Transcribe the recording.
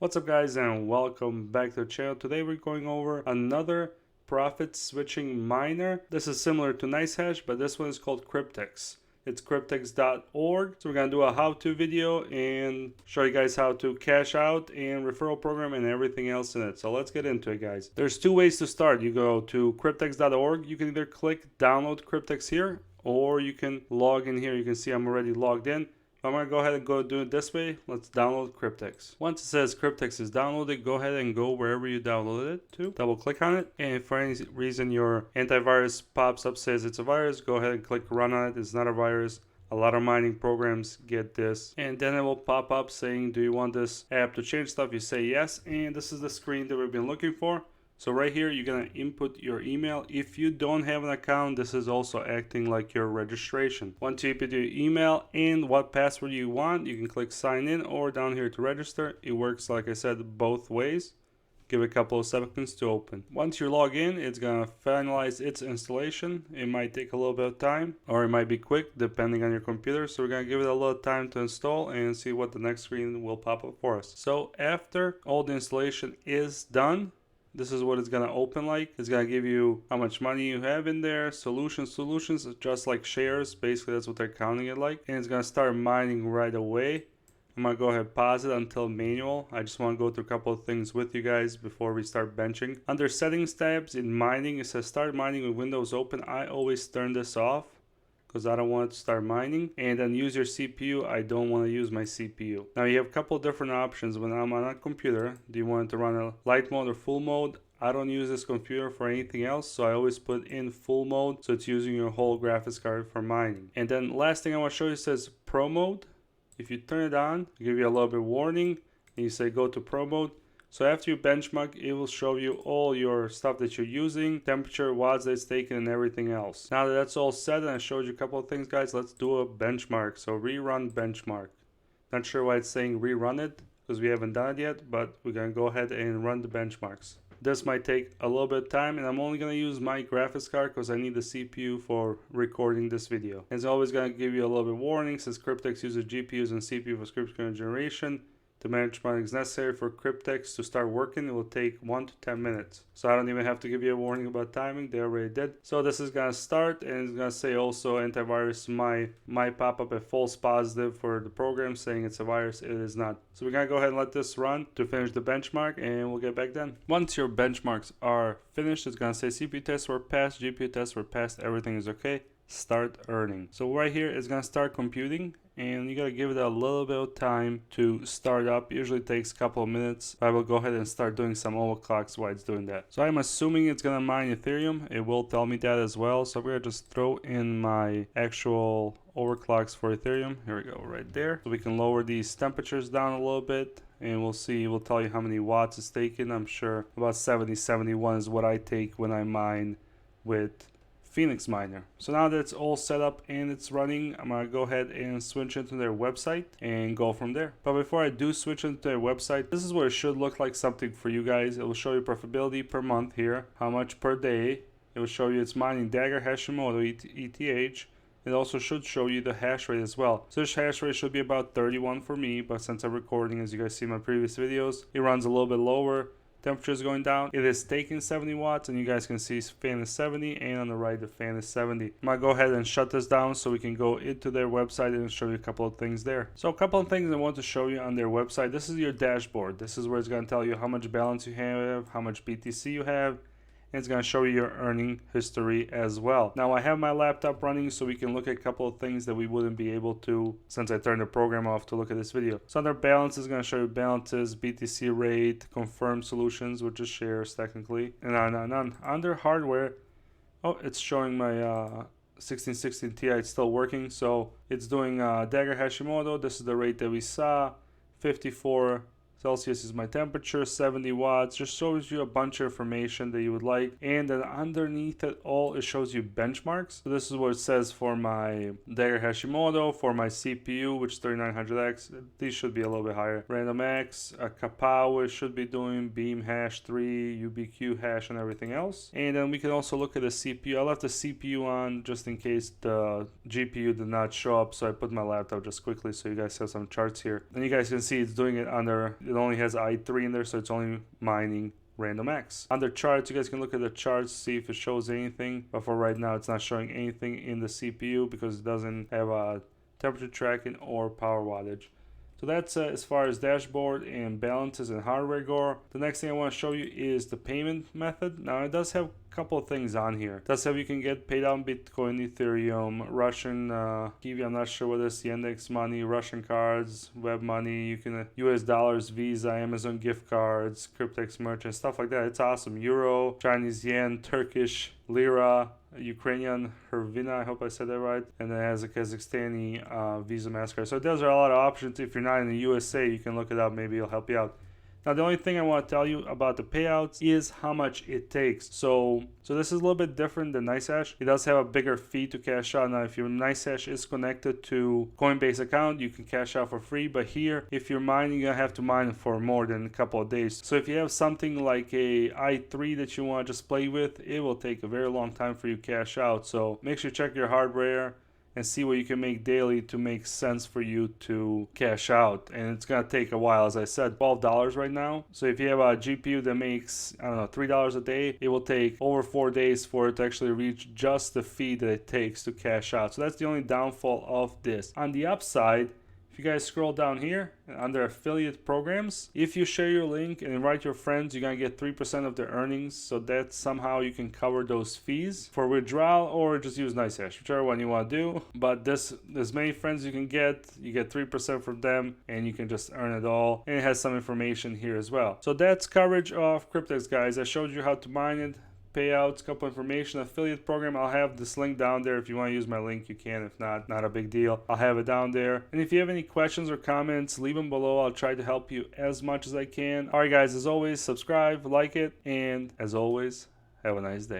What's up guys, and welcome back to the channel. Today we're going over another profit switching miner. This is similar to NiceHash, but this one is called Cryptex. It's cryptex.org. So we're gonna do a how-to video and show you guys how to cash out and referral program and everything else in it. So let's get into it, guys. There's two ways to start. You go to cryptex.org. You can either click download Cryptex here, or you can log in here. You can see I'm already logged in. I'm going to go ahead and go do it this way. Let's download Cryptex. Once it says Cryptex is downloaded, go ahead and go wherever you downloaded it to. Double click on it. And if for any reason your antivirus pops up, says it's a virus, go ahead and click run on it. It's not a virus. A lot of mining programs get this. And then it will pop up saying, do you want this app to change stuff? You say yes. And this is the screen that we've been looking for. So right here, you're going to input your email. If you don't have an account, this is also acting like your registration. Once you input your email and what password you want, you can click sign in or down here to register. It works, like I said, both ways. Give it a couple of seconds to open. Once you log in, it's going to finalize its installation. It might take a little bit of time, or it might be quick depending on your computer. So we're going to give it a little time to install and see what the next screen will pop up for us. So after all the installation is done, this is what it's going to open like. It's going to give you how much money you have in there, solutions, just like shares. Basically, that's what they're counting it like. And it's going to start mining right away. I'm going to go ahead and pause it until manual. I just want to go through a couple of things with you guys before we start benching. Under settings tabs in mining, it says start mining with Windows open. I always turn this off because I don't want to start mining. And then use your CPU. I don't want to use my CPU. Now you have a couple different options when I'm on a computer. Do you want it to run a light mode or full mode? I don't use this computer for anything else, so I always put in full mode, so it's using your whole graphics card for mining. And then last thing I want to show you says Pro mode. If you turn it on, it'll give you a little bit warning, and you say go to Pro mode. So after you benchmark, it will show you all your stuff that you're using, temperature, watts that it's taken, and everything else. Now that that's all set and I showed you a couple of things, guys, let's do a benchmark. So rerun benchmark. Not sure why it's saying rerun it, because we haven't done it yet, but we're going to go ahead and run the benchmarks. This might take a little bit of time, and I'm only going to use my graphics card because I need the CPU for recording this video. It's always going to give you a little bit of warning, since Cryptex uses GPUs and CPU for script generation. The management is necessary for Cryptex to start working. It will take 1 to 10 minutes. So I don't even have to give you a warning about timing. They already did. So this is going to start, and it's going to say also antivirus might pop up a false positive for the program saying it's a virus. It is not. So we're going to go ahead and let this run to finish the benchmark, and we'll get back then. Once your benchmarks are finished, it's going to say CPU tests were passed, GPU tests were passed, everything is okay. Start earning. So right here it's going to start computing, and you got to give it a little bit of time to start up. Usually takes a couple of minutes. I will go ahead and start doing some overclocks while it's doing that. So I'm assuming it's going to mine Ethereum. It will tell me that as well. So I'm going to just throw in my actual overclocks for Ethereum. Here we go, right there. So we can lower these temperatures down a little bit, and we'll see. We'll tell you how many watts it's taken. I'm sure about 70, 71 is what I take when I mine with Phoenix Miner. So now that it's all set up and it's running, I'm gonna go ahead and switch into their website and go from there. But before I do switch into their website, this is what it should look like, something for you guys. It will show you profitability per month here, how much per day. It will show you it's mining Dagger, Hashimoto, ETH. It also should show you the hash rate as well. So this hash rate should be about 31 for me, but since I'm recording, as you guys see in my previous videos, it runs a little bit lower. Temperature is going down. It is taking 70 watts, and you guys can see fan is 70, and on the right the fan is 70. I'm gonna go ahead and shut this down so we can go into their website and show you a couple of things there. So a couple of things I want to show you on their website. This is your dashboard. This is where it's going to tell you how much balance you have, how much BTC you have, and it's going to show you your earning history as well. Now I have my laptop running so we can look at a couple of things that we wouldn't be able to since I turned the program off to look at this video. So under balance is going to show you balances, BTC rate, confirmed solutions, which is shares technically, and on. Under hardware, oh, it's showing my 1616 Ti. It's still working, so it's doing Dagger Hashimoto. This is the rate that we saw. 54 Celsius is my temperature, 70 watts, just shows you a bunch of information that you would like. And then underneath it all, it shows you benchmarks. So this is what it says for my Dagger Hashimoto, for my CPU, which is 3900X. These should be a little bit higher. Random X, Kapow, it should be doing Beam Hash 3, UBQ hash, and everything else. And then we can also look at the CPU. I left the CPU on just in case the GPU did not show up, so I put my laptop just quickly so you guys have some charts here. And you guys can see it's doing it under it only has i3 in there, so it's only mining random X. Under charts, you guys can look at the charts, see if it shows anything, but for right now it's not showing anything in the CPU because it doesn't have a temperature tracking or power wattage. So that's as far as dashboard and balances and hardware go. The next thing I want to show you is the payment method. Now it does have a couple of things on here. It does have you can get paid out in Bitcoin, Ethereum, Russian Kiwi, I'm not sure what this, Yandex money, Russian cards, web money, you can US dollars, Visa, Amazon gift cards, Cryptex merchant, stuff like that. It's awesome. Euro, Chinese yen, Turkish lira, Ukrainian hryvnia, I hope I said that right, and it has a Kazakhstani Visa MasterCard. So there's a lot of options. If you're not in the USA, you can look it up. Maybe it'll help you out. Now, the only thing I want to tell you about the payouts is how much it takes. So this is a little bit different than NiceHash. It does have a bigger fee to cash out. Now, if your NiceHash is connected to Coinbase account, you can cash out for free. But here, if you're mining, you're going to have to mine for more than a couple of days. So if you have something like a i3 that you want to just play with, it will take a very long time for you to cash out. So make sure you check your hardware and see what you can make daily to make sense for you to cash out. And it's going to take a while. As I said, $12 right now. So if you have a GPU that makes, I don't know, $3 a day, it will take over 4 days for it to actually reach just the fee that it takes to cash out. So that's the only downfall of this. On the upside, if you guys scroll down here under affiliate programs, if you share your link and invite your friends, you're going to get 3% of their earnings. So that somehow you can cover those fees for withdrawal, or just use NiceHash, whichever one you want to do. But there's many friends you get 3% from them, and you can just earn it all. And it has some information here as well. So that's coverage of Cryptex, guys. I showed you how to mine it, payouts, couple information, affiliate program. I'll have this link down there. If you want to use my link, you can. If not, not a big deal. I'll have it down there. And if you have any questions or comments, leave them below. I'll try to help you as much as I can. All right, guys, as always, subscribe, like it, and as always, have a nice day.